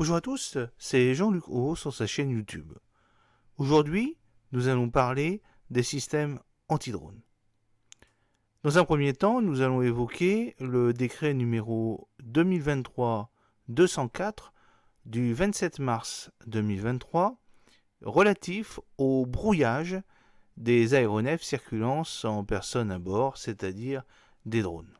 Bonjour à tous, c'est Jean-Luc Haut sur sa chaîne YouTube. Aujourd'hui, nous allons parler des systèmes anti-drones. Dans un premier temps, nous allons évoquer le décret numéro 2023-204 du 27 mars 2023 relatif au brouillage des aéronefs circulant sans personne à bord, c'est-à-dire des drones.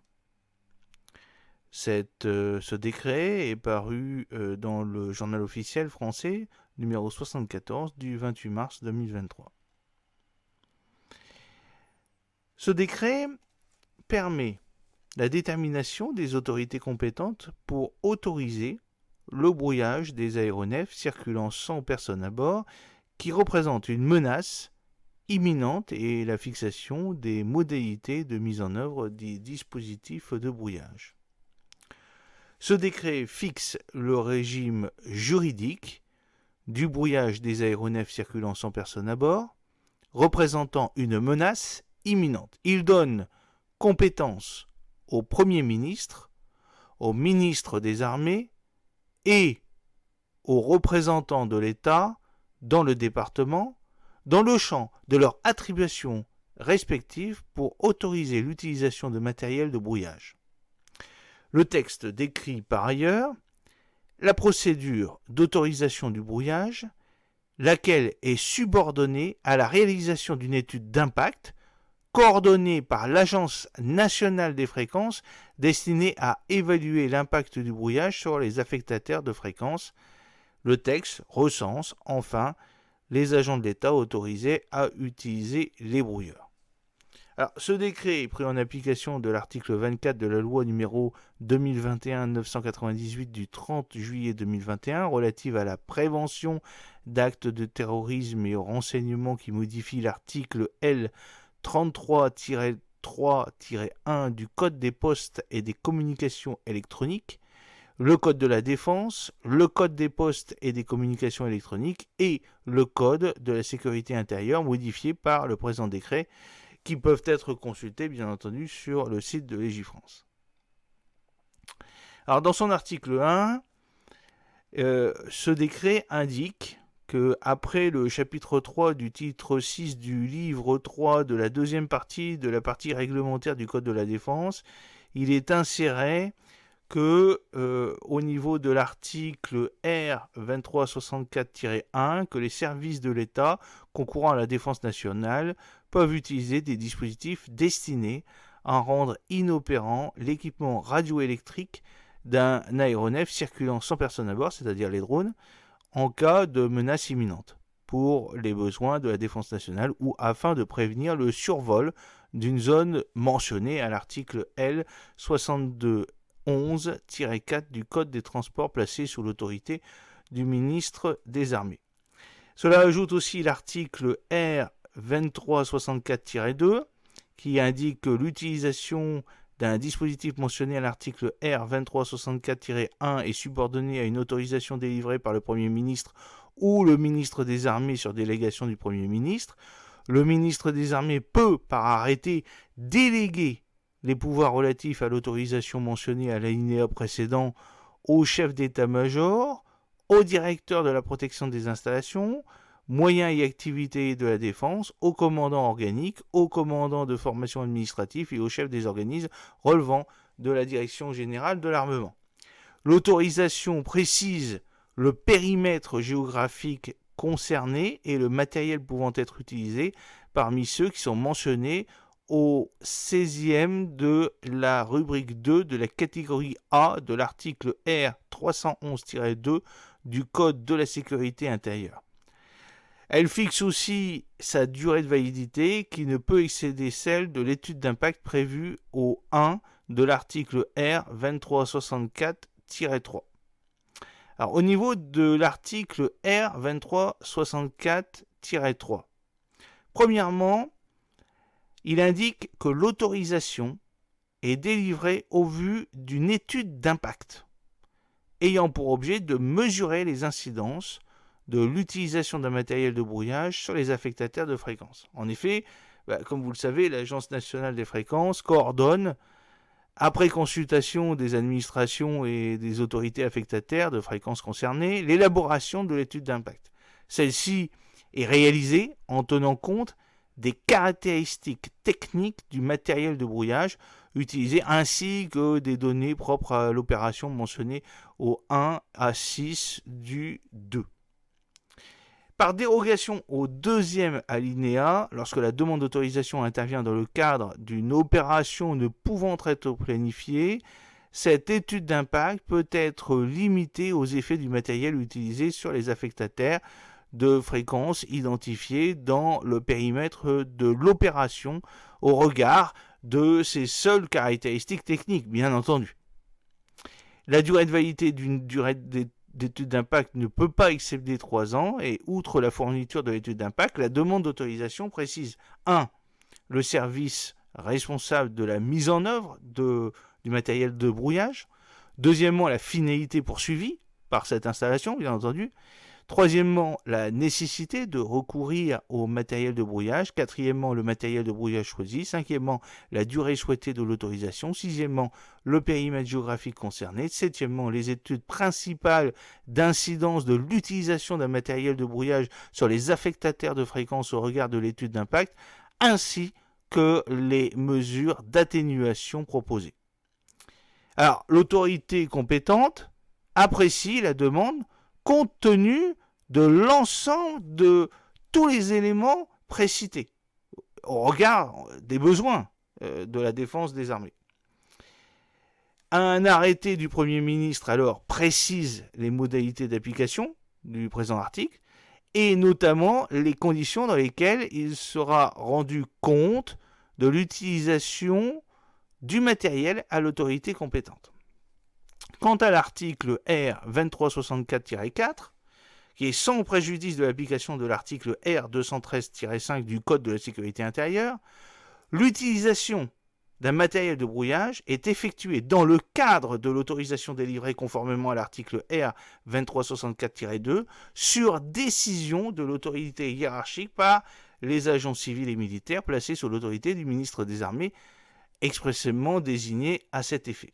Ce décret est paru dans le journal officiel français numéro 74 du 28 mars 2023. Ce décret permet la détermination des autorités compétentes pour autoriser le brouillage des aéronefs circulant sans personne à bord qui représentent une menace imminente et la fixation des modalités de mise en œuvre des dispositifs de brouillage. Ce décret fixe le régime juridique du brouillage des aéronefs circulant sans personne à bord, représentant une menace imminente. Il donne compétence au Premier ministre, au ministre des Armées et aux représentants de l'État dans le département, dans le champ de leurs attributions respectives pour autoriser l'utilisation de matériel de brouillage. Le texte décrit par ailleurs la procédure d'autorisation du brouillage, laquelle est subordonnée à la réalisation d'une étude d'impact coordonnée par l'Agence nationale des fréquences destinée à évaluer l'impact du brouillage sur les affectataires de fréquences. Le texte recense enfin les agents de l'État autorisés à utiliser les brouilleurs. Alors, ce décret est pris en application de l'article 24 de la loi numéro 2021-998 du 30 juillet 2021 relative à la prévention d'actes de terrorisme et au renseignement qui modifie l'article L 33-3-1 du Code des postes et des communications électroniques, le Code de la défense, le Code des postes et des communications électroniques et le Code de la sécurité intérieure modifié par le présent décret, qui peuvent être consultés, bien entendu, sur le site de Légifrance. Alors, dans son article 1, ce décret indique que, après le chapitre 3 du titre 6 du livre 3 de la deuxième partie de la partie réglementaire du Code de la Défense, il est inséré que, au niveau de l'article R 2364-1, que les services de l'État concourant à la défense nationale peuvent utiliser des dispositifs destinés à rendre inopérant l'équipement radioélectrique d'un aéronef circulant sans personne à bord, c'est-à-dire les drones, en cas de menace imminente, pour les besoins de la défense nationale ou afin de prévenir le survol d'une zone mentionnée à l'article L 6211-4 du Code des transports placé sous l'autorité du ministre des Armées. Cela ajoute aussi l'article R 2364-2 qui indique que l'utilisation d'un dispositif mentionné à l'article R 2364-1 est subordonnée à une autorisation délivrée par le Premier ministre ou le ministre des Armées sur délégation du Premier ministre. Le ministre des Armées peut, par arrêté, déléguer les pouvoirs relatifs à l'autorisation mentionnée à l'alinéa précédent au chef d'état-major, au directeur de la protection des installations, moyens et activités de la défense, au commandant organique, au commandant de formation administrative et au chef des organismes relevant de la direction générale de l'armement. L'autorisation précise le périmètre géographique concerné et le matériel pouvant être utilisé parmi ceux qui sont mentionnés au 16e de la rubrique 2 de la catégorie A de l'article R 311-2 du Code de la sécurité intérieure. Elle fixe aussi sa durée de validité qui ne peut excéder celle de l'étude d'impact prévue au 1 de l'article R 2364-3. Alors, au niveau de l'article R 2364-3, premièrement, il indique que l'autorisation est délivrée au vu d'une étude d'impact ayant pour objet de mesurer les incidences de l'utilisation d'un matériel de brouillage sur les affectataires de fréquences. En effet, comme vous le savez, l'Agence nationale des fréquences coordonne Après consultation des administrations et des autorités affectataires de fréquences concernées, l'élaboration de l'étude d'impact. Celle-ci est réalisée en tenant compte des caractéristiques techniques du matériel de brouillage utilisé ainsi que des données propres à l'opération mentionnée au 1 à 6 du 2. Par dérogation au deuxième alinéa, lorsque la demande d'autorisation intervient dans le cadre d'une opération ne pouvant être planifiée, cette étude d'impact peut être limitée aux effets du matériel utilisé sur les affectataires de fréquences identifiés dans le périmètre de l'opération au regard de ses seules caractéristiques techniques, bien entendu. La durée de validité d'une durée d'étude d'impact ne peut pas excéder 3 ans et outre la fourniture de l'étude d'impact, la demande d'autorisation précise 1. Le service responsable de la mise en œuvre du matériel de brouillage. Deuxièmement, la finalité poursuivie par cette installation, bien entendu. Troisièmement, la nécessité de recourir au matériel de brouillage. Quatrièmement, le matériel de brouillage choisi. Cinquièmement, la durée souhaitée de l'autorisation. Sixièmement, le périmètre géographique concerné. Septièmement, les études principales d'incidence de l'utilisation d'un matériel de brouillage sur les affectataires de fréquences au regard de l'étude d'impact, ainsi que les mesures d'atténuation proposées. Alors, l'autorité compétente apprécie la demande compte tenu de l'ensemble de tous les éléments précités, au regard des besoins de la défense des armées. Un arrêté du Premier ministre alors précise les modalités d'application du présent article et notamment les conditions dans lesquelles il sera rendu compte de l'utilisation du matériel à l'autorité compétente. Quant à l'article R 2364-4, qui est sans préjudice de l'application de l'article R 213-5 du Code de la sécurité intérieure, l'utilisation d'un matériel de brouillage est effectuée dans le cadre de l'autorisation délivrée conformément à l'article R 2364-2 sur décision de l'autorité hiérarchique par les agents civils et militaires placés sous l'autorité du ministre des Armées expressément désigné à cet effet.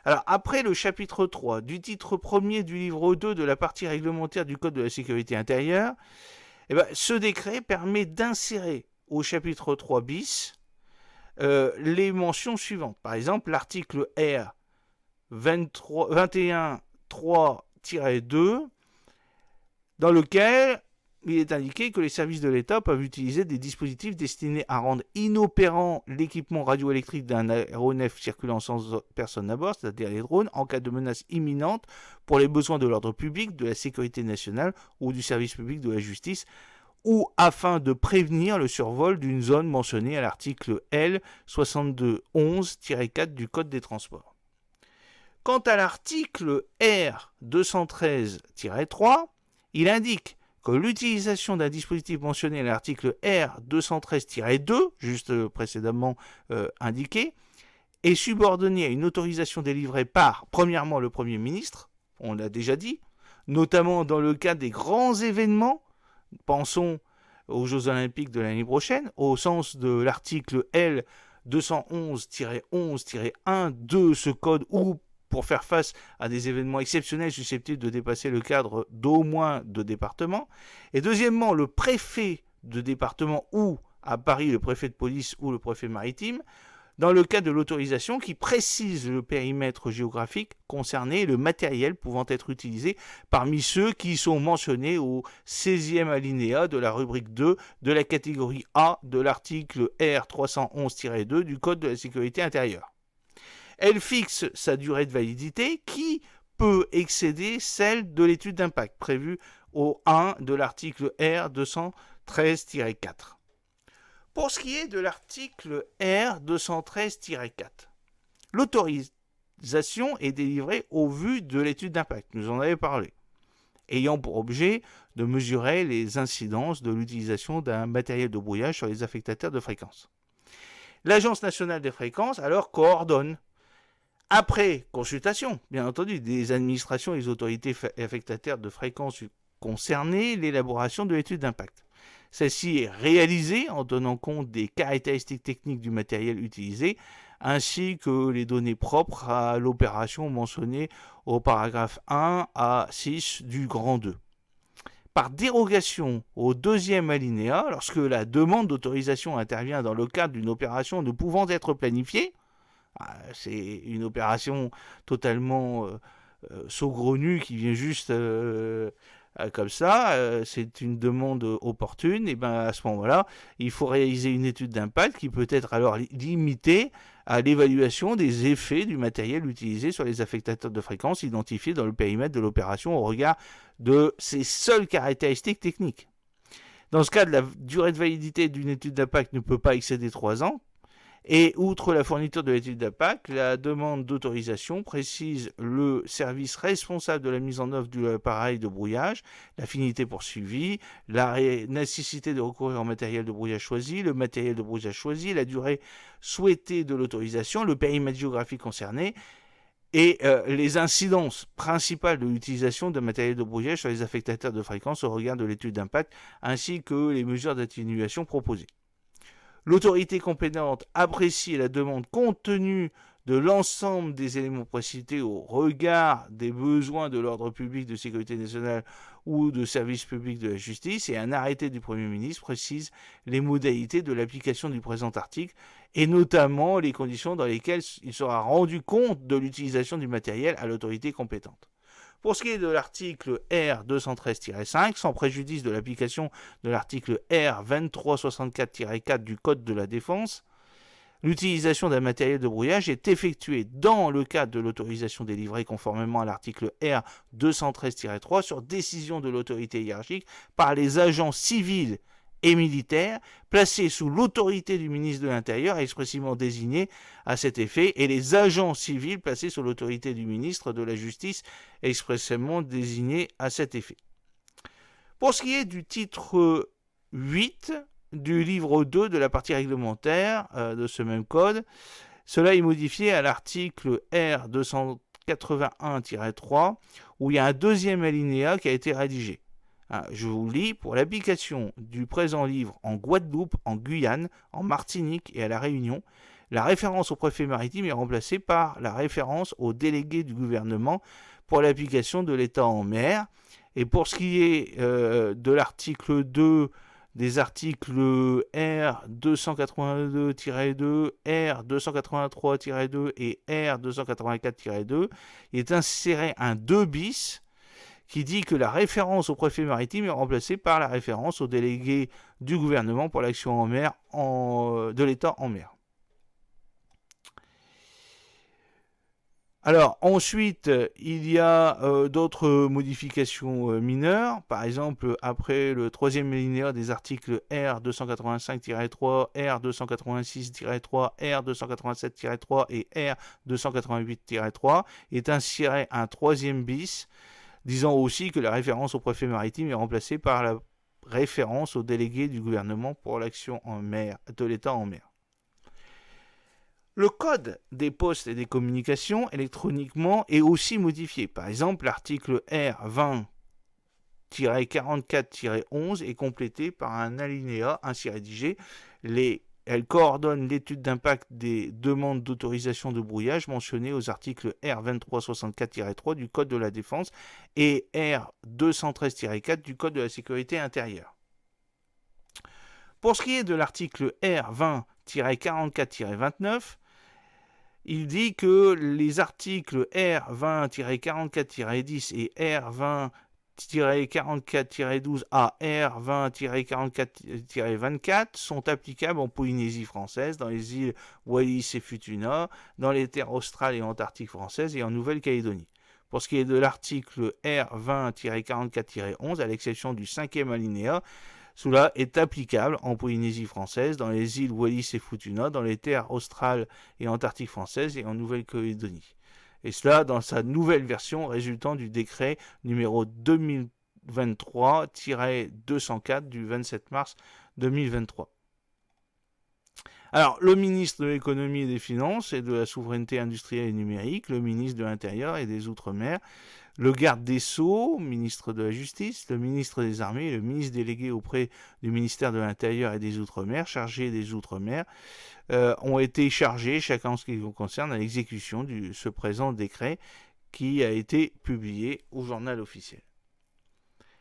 Alors, après le chapitre 3 du titre 1er du livre 2 de la partie réglementaire du Code de la sécurité intérieure, ce décret permet d'insérer au chapitre 3 bis les mentions suivantes. Par exemple, l'article R 21.3-2, dans lequel il est indiqué que les services de l'État peuvent utiliser des dispositifs destinés à rendre inopérant l'équipement radioélectrique d'un aéronef circulant sans personne à bord, c'est-à-dire les drones, en cas de menace imminente pour les besoins de l'ordre public, de la sécurité nationale ou du service public de la justice, ou afin de prévenir le survol d'une zone mentionnée à l'article L 6211-4 du Code des transports. Quant à l'article R 213-3, il indique que l'utilisation d'un dispositif mentionné à l'article R 213-2, juste précédemment indiqué, est subordonnée à une autorisation délivrée par, premièrement, le Premier ministre, on l'a déjà dit, notamment dans le cadre des grands événements, pensons aux Jeux Olympiques de l'année prochaine, au sens de l'article L 211-11-1 de ce code, ou pour faire face à des événements exceptionnels susceptibles de dépasser le cadre d'au moins 2 départements. Et deuxièmement, le préfet de département ou, à Paris, le préfet de police ou le préfet maritime, dans le cadre de l'autorisation qui précise le périmètre géographique concerné et le matériel pouvant être utilisé parmi ceux qui sont mentionnés au 16e alinéa de la rubrique 2 de la catégorie A de l'article R 311-2 du Code de la sécurité intérieure. Elle fixe sa durée de validité qui peut excéder celle de l'étude d'impact prévue au 1 de l'article R 213-4. Pour ce qui est de l'article R 213-4, l'autorisation est délivrée au vu de l'étude d'impact, nous en avons parlé, ayant pour objet de mesurer les incidences de l'utilisation d'un matériel de brouillage sur les affectataires de fréquences. L'Agence nationale des fréquences alors coordonne, après consultation, bien entendu, des administrations et des autorités affectataires de fréquences concernées, l'élaboration de l'étude d'impact. Celle-ci est réalisée en tenant compte des caractéristiques techniques du matériel utilisé, ainsi que les données propres à l'opération mentionnées au paragraphe 1 à 6 du grand 2. Par dérogation au deuxième alinéa, lorsque la demande d'autorisation intervient dans le cadre d'une opération ne pouvant être planifiée, c'est une opération totalement saugrenue qui vient juste comme ça, c'est une demande opportune, et bien à ce moment-là, il faut réaliser une étude d'impact qui peut être alors limitée à l'évaluation des effets du matériel utilisé sur les affectateurs de fréquences identifiés dans le périmètre de l'opération au regard de ses seules caractéristiques techniques. Dans ce cas, la durée de validité d'une étude d'impact ne peut pas excéder 3 ans. Et outre la fourniture de l'étude d'impact, la demande d'autorisation précise le service responsable de la mise en œuvre de l'appareil de brouillage, la finalité poursuivie, la nécessité de recourir au matériel de brouillage choisi, le matériel de brouillage choisi, la durée souhaitée de l'autorisation, le périmètre géographique concerné et les incidences principales de l'utilisation de matériel de brouillage sur les affectateurs de fréquences au regard de l'étude d'impact, ainsi que les mesures d'atténuation proposées. L'autorité compétente apprécie la demande compte tenu de l'ensemble des éléments précités au regard des besoins de l'ordre public, de sécurité nationale ou de service public de la justice, et un arrêté du Premier ministre précise les modalités de l'application du présent article et notamment les conditions dans lesquelles il sera rendu compte de l'utilisation du matériel à l'autorité compétente. Pour ce qui est de l'article R 213-5, sans préjudice de l'application de l'article R 2364-4 du Code de la Défense, l'utilisation d'un matériel de brouillage est effectuée dans le cadre de l'autorisation délivrée conformément à l'article R 213-3 sur décision de l'autorité hiérarchique par les agents civils et militaires placés sous l'autorité du ministre de l'Intérieur expressément désignés à cet effet et les agents civils placés sous l'autorité du ministre de la Justice expressément désignés à cet effet. Pour ce qui est du titre 8 du livre 2 de la partie réglementaire de ce même code, cela est modifié à l'article R 281-3 où il y a un deuxième alinéa qui a été rédigé. Je vous lis, pour l'application du présent livre en Guadeloupe, en Guyane, en Martinique et à La Réunion, la référence au préfet maritime est remplacée par la référence au délégué du gouvernement pour l'application de l'État en mer. Et pour ce qui est de l'article 2, des articles R 282-2, R 283-2 et R 284-2, il est inséré un 2 bis qui dit que la référence au préfet maritime est remplacée par la référence au délégué du gouvernement pour l'action en mer de l'État en mer. Alors ensuite, il y a d'autres modifications mineures. Par exemple, après le troisième alinéa des articles R 285-3, R 286-3, R 287-3 et R 288-3 est inséré un troisième bis disant aussi que la référence au préfet maritime est remplacée par la référence au délégué du gouvernement pour l'action en mer, de l'État en mer. Le code des postes et des communications électroniquement est aussi modifié. Par exemple, l'article R 20-44-11 est complété par un alinéa ainsi rédigé. Elle coordonne l'étude d'impact des demandes d'autorisation de brouillage mentionnées aux articles R 2364-3 du Code de la Défense et R 213-4 du Code de la Sécurité intérieure. Pour ce qui est de l'article R 20-44-29, il dit que les articles R 20-44-10 et R 20-44-12 à R 20-44-24 sont applicables en Polynésie française, dans les îles Wallis et Futuna, dans les terres australes et antarctiques françaises et en Nouvelle-Calédonie. Pour ce qui est de l'article R 20-44-11, à l'exception du cinquième alinéa, cela est applicable en Polynésie française, dans les îles Wallis et Futuna, dans les terres australes et antarctiques françaises et en Nouvelle-Calédonie. Et cela dans sa nouvelle version résultant du décret numéro 2023-204 du 27 mars 2023. Alors, le ministre de l'économie et des finances et de la souveraineté industrielle et numérique, le ministre de l'Intérieur et des Outre-mer le garde des Sceaux, ministre de la Justice, le ministre des Armées, le ministre délégué auprès du ministère de l'Intérieur et des Outre-mer, chargé des Outre-mer, ont été chargés, chacun en ce qui vous concerne, à l'exécution de ce présent décret qui a été publié au journal officiel.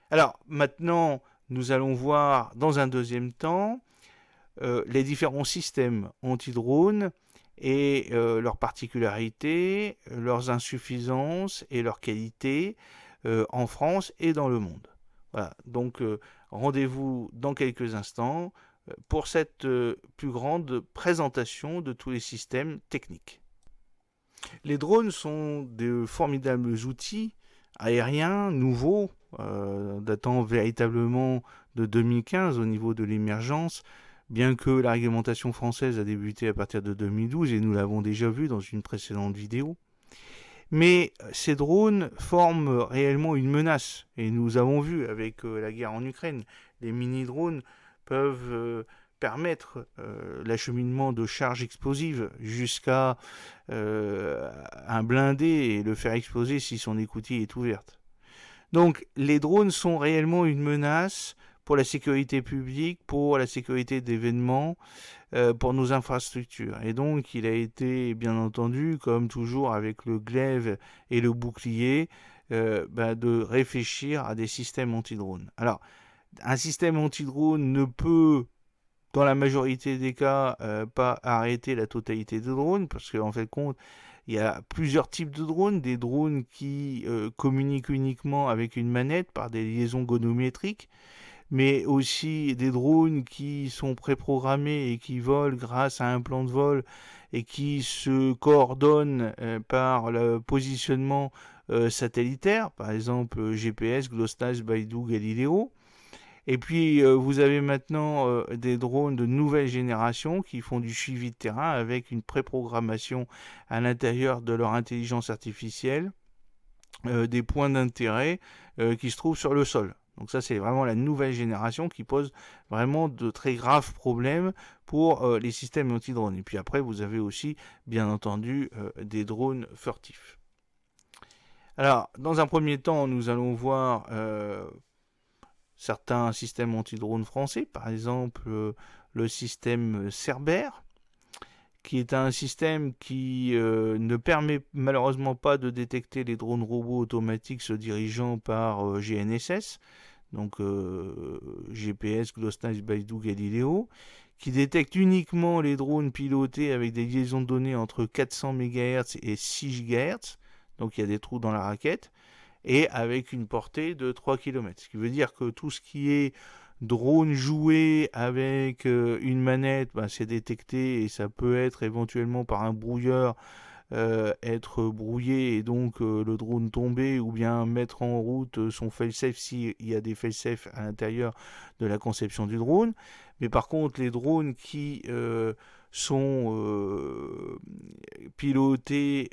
Alors, maintenant, nous allons voir dans un deuxième temps les différents systèmes anti-drones et leurs particularités, leurs insuffisances et leurs qualités en France et dans le monde. Voilà, donc rendez-vous dans quelques instants pour cette plus grande présentation de tous les systèmes techniques. Les drones sont de formidables outils aériens nouveaux, datant véritablement de 2015 au niveau de l'émergence, bien que la réglementation française a débuté à partir de 2012 et nous l'avons déjà vu dans une précédente vidéo. Mais ces drones forment réellement une menace et nous avons vu avec la guerre en Ukraine, les mini-drones peuvent permettre l'acheminement de charges explosives jusqu'à un blindé et le faire exploser si son écoutille est ouverte. Donc les drones sont réellement une menace pour la sécurité publique, pour la sécurité d'événements, pour nos infrastructures. Et donc il a été, bien entendu, comme toujours avec le glaive et le bouclier, de réfléchir à des systèmes anti-drones. Alors, un système anti-drone ne peut, dans la majorité des cas, pas arrêter la totalité des drones, parce qu'en fait, il y a plusieurs types de drones, des drones qui communiquent uniquement avec une manette par des liaisons gonométriques, mais aussi des drones qui sont préprogrammés et qui volent grâce à un plan de vol et qui se coordonnent par le positionnement satellitaire, par exemple GPS, GLONASS, Beidou, Galileo. Et puis vous avez maintenant des drones de nouvelle génération qui font du suivi de terrain avec une préprogrammation à l'intérieur de leur intelligence artificielle des points d'intérêt qui se trouvent sur le sol. Donc ça, c'est vraiment la nouvelle génération qui pose vraiment de très graves problèmes pour les systèmes anti-drones. Et puis après, vous avez aussi, bien entendu, des drones furtifs. Alors, dans un premier temps, nous allons voir certains systèmes anti-drones français, par exemple le système Cerbère, qui est un système qui ne permet malheureusement pas de détecter les drones robots automatiques se dirigeant par GNSS, donc GPS, GLONASS, Beidou, Galileo, qui détecte uniquement les drones pilotés avec des liaisons de données entre 400 MHz et 6 GHz, donc il y a des trous dans la raquette, et avec une portée de 3 km. Ce qui veut dire que tout ce qui est drone joué avec une manette, c'est détecté et ça peut être éventuellement par un brouilleur être brouillé et donc le drone tomber ou bien mettre en route son fail-safe s'il y a des fail-safe à l'intérieur de la conception du drone. Mais par contre, les drones qui sont pilotés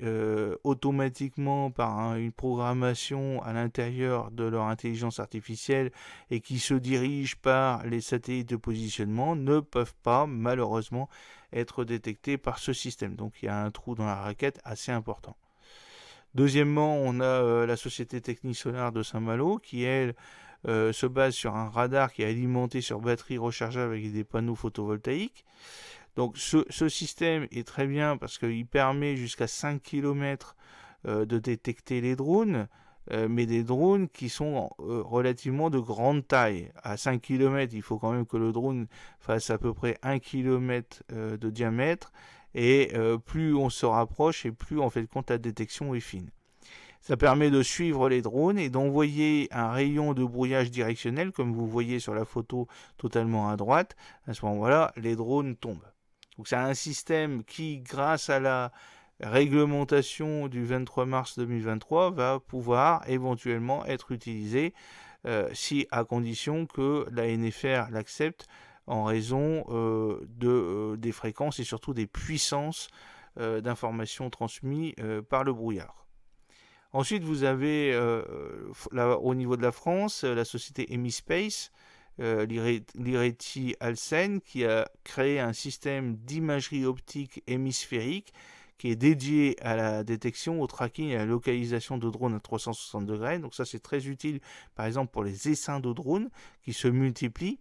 automatiquement par une programmation à l'intérieur de leur intelligence artificielle et qui se dirigent par les satellites de positionnement ne peuvent pas malheureusement être détectés par ce système. Donc il y a un trou dans la raquette assez important. Deuxièmement, on a la société Technique Solar de Saint-Malo qui, elle, se base sur un radar qui est alimenté sur batterie rechargeable avec des panneaux photovoltaïques. Donc ce système est très bien parce qu'il permet jusqu'à 5 km de détecter les drones, mais des drones qui sont relativement de grande taille. À 5 km, il faut quand même que le drone fasse à peu près 1 km de diamètre, et plus on se rapproche et plus en fait compte la détection est fine. Ça permet de suivre les drones et d'envoyer un rayon de brouillage directionnel, comme vous voyez sur la photo totalement à droite. À ce moment-là, les drones tombent. Donc c'est un système qui, grâce à la réglementation du 23 mars 2023, va pouvoir éventuellement être utilisé si à condition que la NFR l'accepte en raison des fréquences et surtout des puissances d'informations transmises par le brouillard. Ensuite, vous avez au niveau de la France la société Emispace, l'IRETI Alsen, qui a créé un système d'imagerie optique hémisphérique qui est dédié à la détection, au tracking et à la localisation de drones à 360 degrés. Donc ça, c'est très utile, par exemple, pour les essaims de drones qui se multiplient.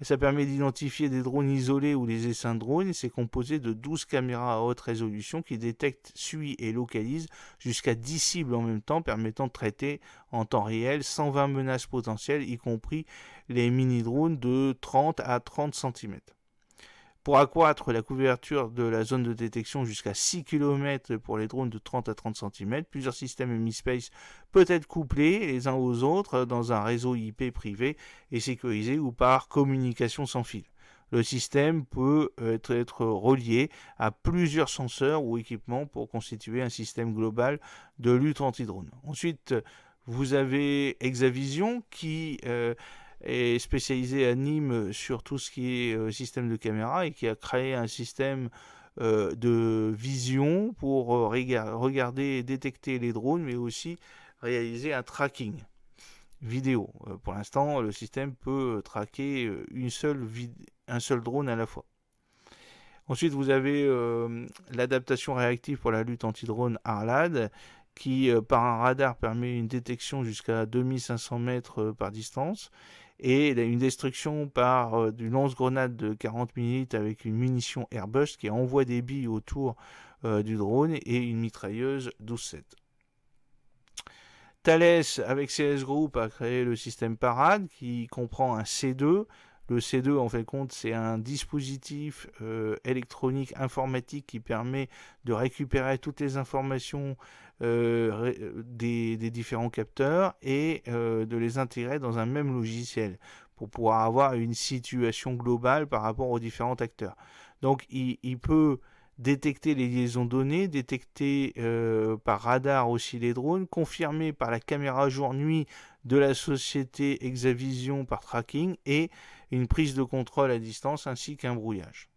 Ça permet d'identifier des drones isolés ou des essaims de drones. C'est composé de 12 caméras à haute résolution qui détectent, suivent et localisent jusqu'à 10 cibles en même temps, permettant de traiter en temps réel 120 menaces potentielles, y compris les mini-drones de 30 à 30 cm. Pour accroître la couverture de la zone de détection jusqu'à 6 km pour les drones de 30 à 30 cm, plusieurs systèmes EmiSpace peuvent être couplés les uns aux autres dans un réseau IP privé et sécurisé ou par communication sans fil. Le système peut être relié à plusieurs senseurs ou équipements pour constituer un système global de lutte anti-drone. Ensuite, vous avez Hexavision qui est spécialisé à Nîmes sur tout ce qui est système de caméra et qui a créé un système de vision pour regarder et détecter les drones, mais aussi réaliser un tracking vidéo. Pour l'instant, le système peut traquer un seul drone à la fois. Ensuite, vous avez l'adaptation réactive pour la lutte anti-drone Arlad, qui par un radar permet une détection jusqu'à 2500 mètres par distance et une destruction par du lance-grenade de 40 ml avec une munition Airburst qui envoie des billes autour du drone et une mitrailleuse 12-7. Thales, avec CS Group, a créé le système Parade qui comprend un C2. Le C2, en fait compte, c'est un dispositif électronique informatique qui permet de récupérer toutes les informations des différents capteurs et de les intégrer dans un même logiciel pour pouvoir avoir une situation globale par rapport aux différents acteurs. Donc, il peut détecter les liaisons de données, détecter par radar aussi les drones, confirmer par la caméra jour-nuit de la société Hexavision par tracking et une prise de contrôle à distance ainsi qu'un brouillage.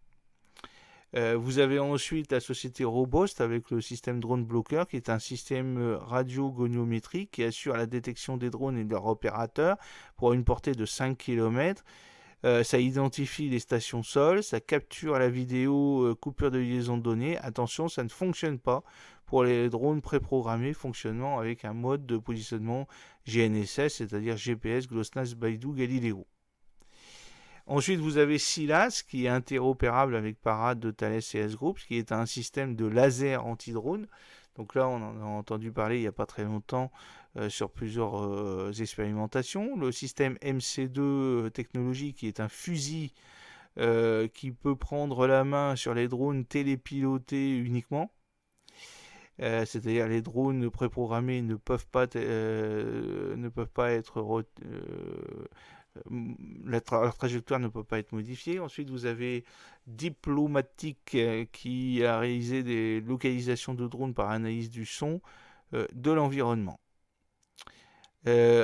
Vous avez ensuite la société Robost avec le système Drone Blocker qui est un système radio-goniométrique qui assure la détection des drones et de leurs opérateurs pour une portée de 5 km. Ça identifie les stations sol, ça capture la vidéo coupure de liaison de données. Attention, ça ne fonctionne pas pour les drones préprogrammés fonctionnant avec un mode de positionnement GNSS, c'est-à-dire GPS, GLONASS, Beidou, Galileo. Ensuite, vous avez SILAS qui est interopérable avec Parade de Thales CS Group, qui est un système de laser anti-drone. Donc là, on en a entendu parler il n'y a pas très longtemps sur plusieurs expérimentations. Le système MC2 technologie qui est un fusil qui peut prendre la main sur les drones télépilotés uniquement. C'est-à-dire les drones préprogrammés ne peuvent pas être leur trajectoire ne peut pas être modifiée. Ensuite, vous avez Diplomatic qui a réalisé des localisations de drones par analyse du son de l'environnement.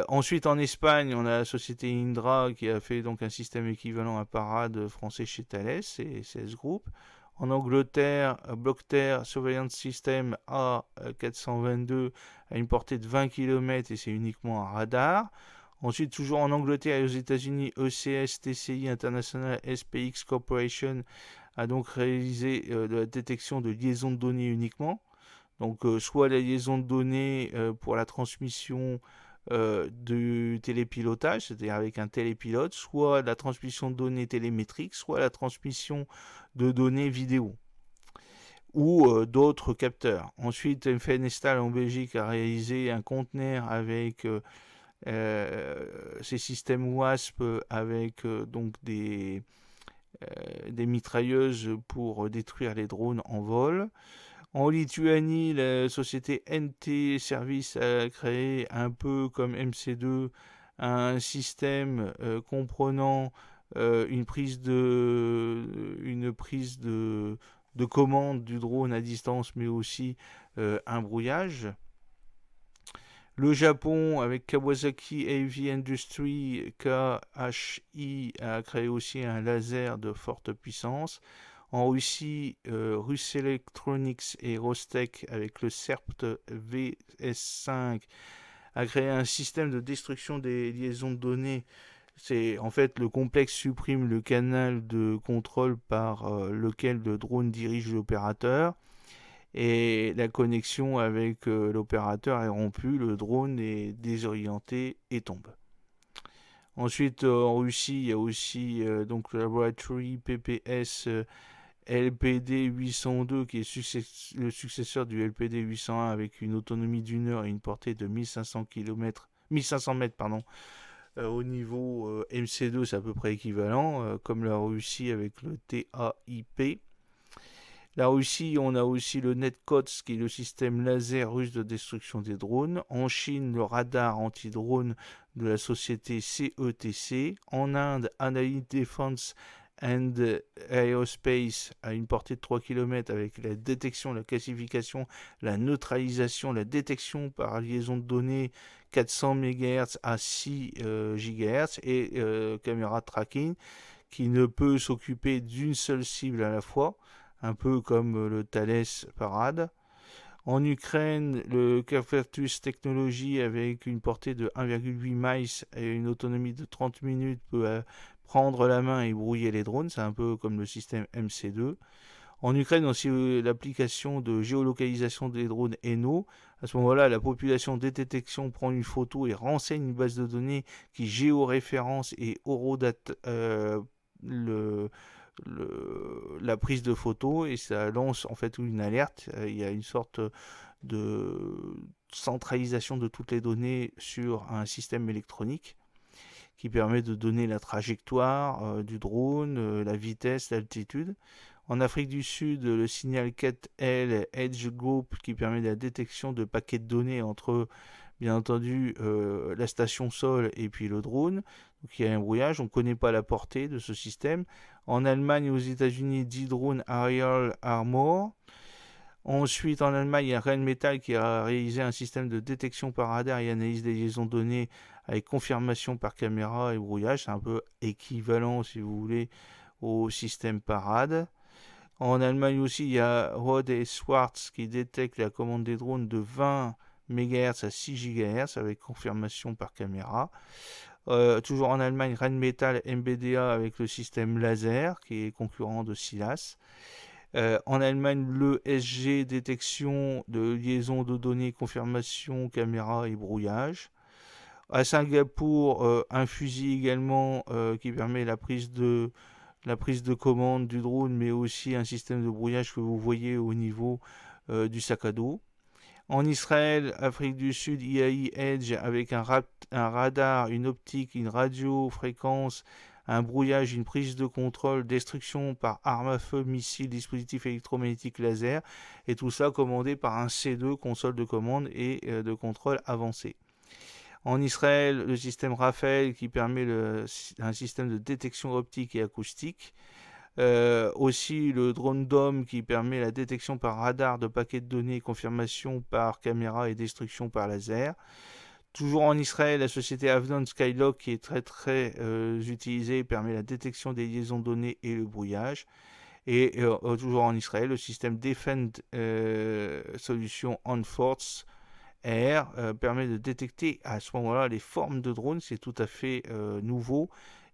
Ensuite, en Espagne, on a la société Indra qui a fait donc un système équivalent à Parade français chez Thales et CS Group. En Angleterre, Blockter Surveillance System A422 a une portée de 20 km et c'est uniquement un radar. Ensuite, toujours en Angleterre et aux États-Unis, ECS TCI International SPX Corporation a donc réalisé de la détection de liaisons de données uniquement. Donc, soit la liaison de données pour la transmission du télépilotage, c'est-à-dire avec un télépilote, soit la transmission de données télémétriques, soit la transmission de données vidéo ou d'autres capteurs. Ensuite, Fenestal en Belgique a réalisé un conteneur avec ces systèmes WASP avec donc des mitrailleuses pour détruire les drones en vol. En Lituanie, la société NT Service a créé un peu comme MC2 un système comprenant une prise de commande du drone à distance mais aussi un brouillage. Le Japon, avec Kawasaki Heavy Industry, KHI, a créé aussi un laser de forte puissance. En Russie, Russ Electronics et Rostec, avec le SERPT VS5, a créé un système de destruction des liaisons de données. C'est en fait le complexe supprime le canal de contrôle par lequel le drone dirige l'opérateur. et la connexion avec l'opérateur est rompue, le drone est désorienté et tombe. Ensuite, en Russie, il y a aussi donc le Laboratory PPS LPD 802 qui est le successeur du LPD 801 avec une autonomie d'1 heure et une portée de 1500 mètres. Au niveau MC2, c'est à peu près équivalent, comme la Russie avec le TAIP. La Russie, on a aussi le Netkots, qui est le système laser russe de destruction des drones. En Chine, le radar anti-drone de la société CETC. En Inde, Analytic Defense and Aerospace à une portée de 3 km avec la détection, la classification, la neutralisation, la détection par liaison de données 400 MHz à 6 GHz et caméra tracking qui ne peut s'occuper d'une seule cible à la fois, un peu comme le Thales Parade. En Ukraine, le Kerfertus Technology avec une portée de 1,8 miles et une autonomie de 30 minutes peut prendre la main et brouiller les drones, c'est un peu comme le système MC2. En Ukraine, aussi l'application de géolocalisation des drones ENO. À ce moment-là, la population de détection prend une photo et renseigne une base de données qui géoréférence et horodate la prise de photo et ça lance en fait une alerte. Il y a une sorte de centralisation de toutes les données sur un système électronique qui permet de donner la trajectoire du drone, la vitesse, l'altitude. En Afrique du Sud, le signal 4L Edge Group qui permet la détection de paquets de données entre, bien entendu, la station sol et puis le drone. Donc il y a un brouillage, on ne connaît pas la portée de ce système. En Allemagne et aux États-Unis, D-Drone Aerial Armor. Ensuite, en Allemagne, il y a Rheinmetall qui a réalisé un système de détection par radar et analyse des liaisons de données avec confirmation par caméra et brouillage. C'est un peu équivalent, si vous voulez, au système Parade. En Allemagne aussi, il y a Rode et Schwarz qui détectent la commande des drones de 20 MHz à 6 GHz avec confirmation par caméra. Toujours en Allemagne, Rheinmetall MBDA avec le système laser qui est concurrent de Silas. En Allemagne, le SG, détection de liaison de données, confirmation, caméra et brouillage. À Singapour, un fusil également qui permet la prise de commande du drone, mais aussi un système de brouillage que vous voyez au niveau du sac à dos. En Israël, Afrique du Sud, IAI Edge avec un radar, une optique, une radiofréquence, un brouillage, une prise de contrôle, destruction par arme à feu, missile, dispositif électromagnétique laser, et tout ça commandé par un C2, console de commande et de contrôle avancé. En Israël, le système Raphaël qui permet un système de détection optique et acoustique. Aussi le drone Dome qui permet la détection par radar de paquets de données, confirmation par caméra et destruction par laser. Toujours en Israël, la société Avnon Skylock qui est très utilisée permet la détection des liaisons de données et le brouillage. Et toujours en Israël, le système Defend Solution On Force Air permet de détecter à ce moment-là les formes de drones. C'est tout à fait nouveau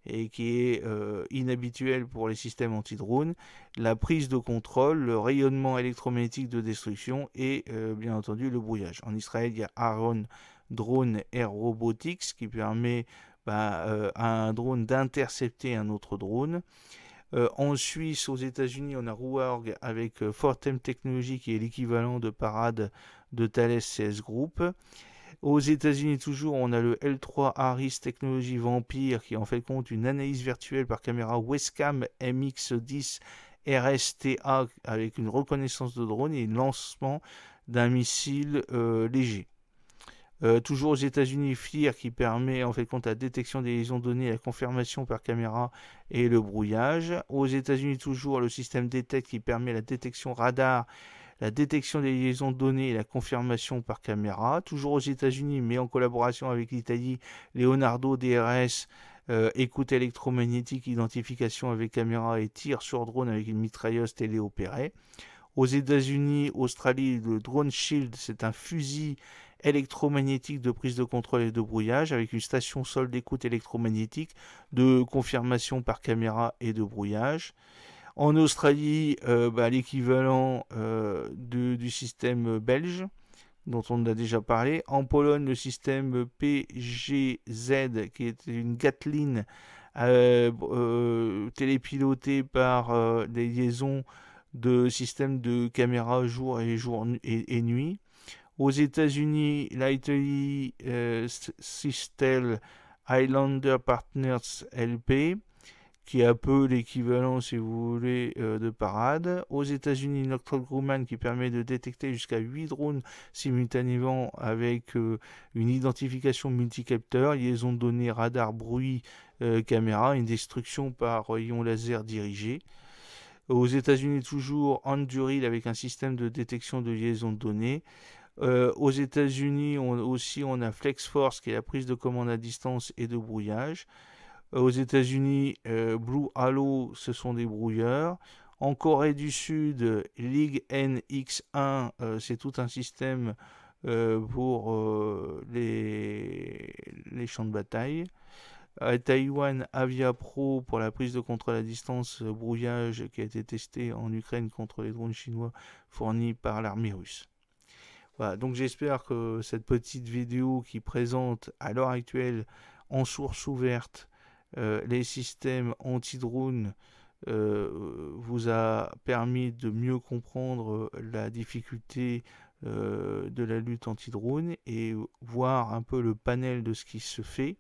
et qui est inhabituel pour les systèmes anti-drones, la prise de contrôle, le rayonnement électromagnétique de destruction et bien entendu le brouillage. En Israël, il y a Aaron Drone Air Robotics qui permet à un drone d'intercepter un autre drone. En Suisse, aux États-Unis, on a Rouarg avec Fortem Technology qui est l'équivalent de Parade de Thales CS Group. Aux États-Unis toujours, on a le L3 Harris Technology Vampire qui en fait compte une analyse virtuelle par caméra Westcam MX10 RSTA avec une reconnaissance de drone et un lancement d'un missile léger. Toujours aux États-Unis, FLIR qui permet en fait compte la détection des liaisons de données, la confirmation par caméra et le brouillage. Aux États-Unis toujours, le système DETECT qui permet la détection radar, la détection des liaisons de données et la confirmation par caméra. Toujours aux États-Unis, mais en collaboration avec l'Italie, Leonardo DRS, écoute électromagnétique, identification avec caméra et tir sur drone avec une mitrailleuse téléopérée. Aux États-Unis, Australie, le Drone Shield, c'est un fusil électromagnétique de prise de contrôle et de brouillage avec une station sol d'écoute électromagnétique, de confirmation par caméra et de brouillage. En Australie, l'équivalent du système belge, dont on a déjà parlé. En Pologne, le système PGZ, qui est une Gatling télépilotée par des liaisons de systèmes de caméra jour et nuit. Aux États-Unis, l'Italy Systel Highlander Partners LP, qui est un peu l'équivalent, si vous voulez, de parade. Aux États-Unis, Northrop Grumman, qui permet de détecter jusqu'à 8 drones simultanément avec une identification multicapteur, liaison de données, radar, bruit, caméra, une destruction par ion laser dirigé. Aux États-Unis, toujours Anduril avec un système de détection de liaison de données. Aux États-Unis, on a FlexForce, qui est la prise de commande à distance et de brouillage. Aux États-Unis, Blue Halo, ce sont des brouilleurs. En Corée du Sud, League NX1, c'est tout un système pour les champs de bataille. À Taïwan, Avia Pro pour la prise de contrôle à distance brouillage qui a été testé en Ukraine contre les drones chinois fournis par l'armée russe. Voilà, donc j'espère que cette petite vidéo qui présente à l'heure actuelle en source ouverte les systèmes anti-drones vous a permis de mieux comprendre la difficulté de la lutte anti-drone et voir un peu le panel de ce qui se fait.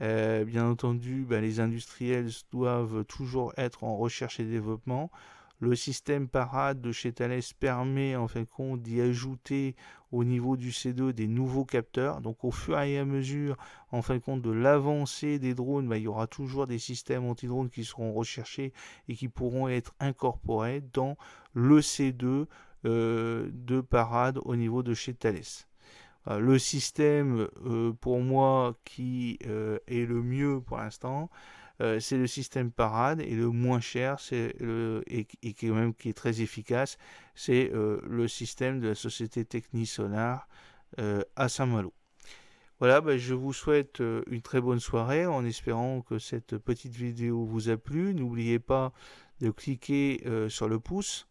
Bien entendu, les industriels doivent toujours être en recherche et développement. Le système parade de chez Thales permet en fin de compte d'y ajouter au niveau du C2 des nouveaux capteurs. Donc au fur et à mesure en fin de compte de l'avancée des drones, il y aura toujours des systèmes anti-drones qui seront recherchés et qui pourront être incorporés dans le C2 de parade au niveau de chez Thales. Le système pour moi qui est le mieux pour l'instant, c'est le système parade, et le moins cher et qui est très efficace, c'est le système de la société Technisolar à Saint-Malo. Voilà, je vous souhaite une très bonne soirée en espérant que cette petite vidéo vous a plu. N'oubliez pas de cliquer sur le pouce,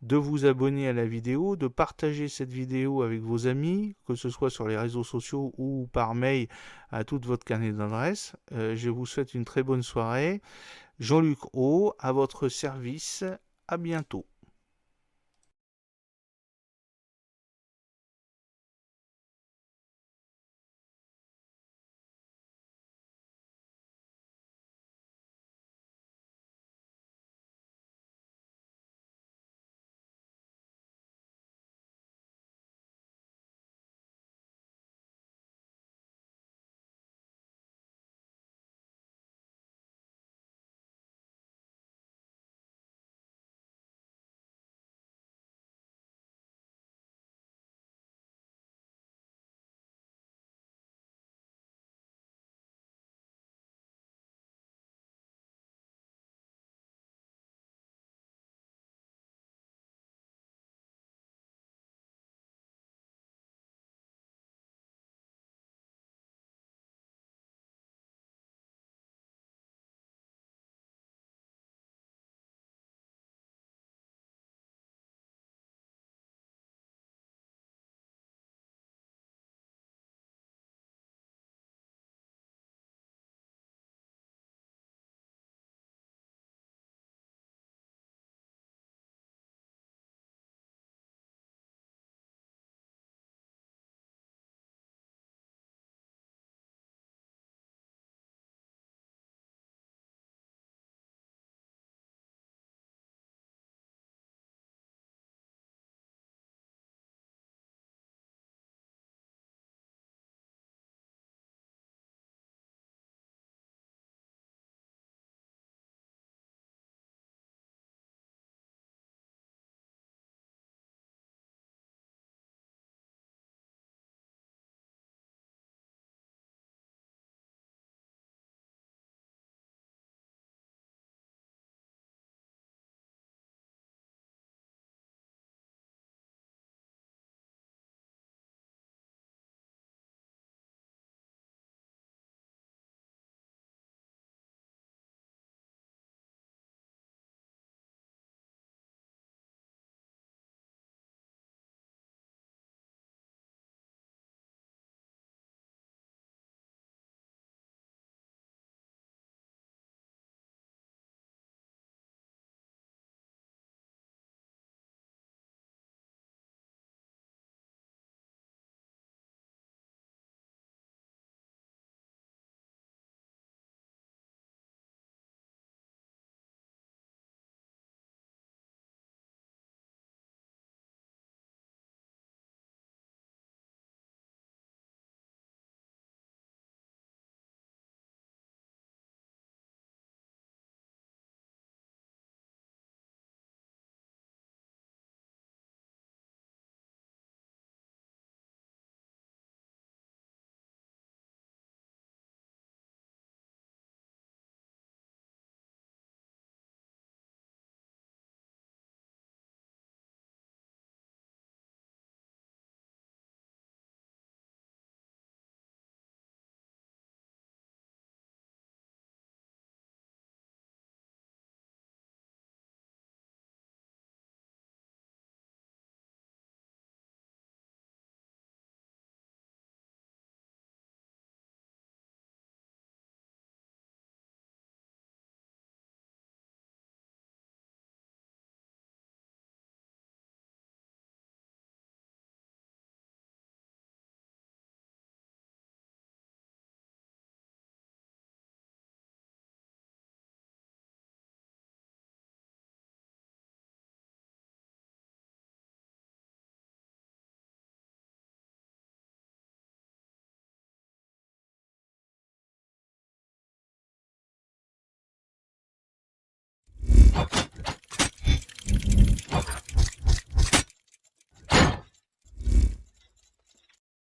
de vous abonner à la vidéo, de partager cette vidéo avec vos amis, que ce soit sur les réseaux sociaux ou par mail à tout votre carnet d'adresse. Je vous souhaite une très bonne soirée. Jean-Luc O, à votre service. À bientôt.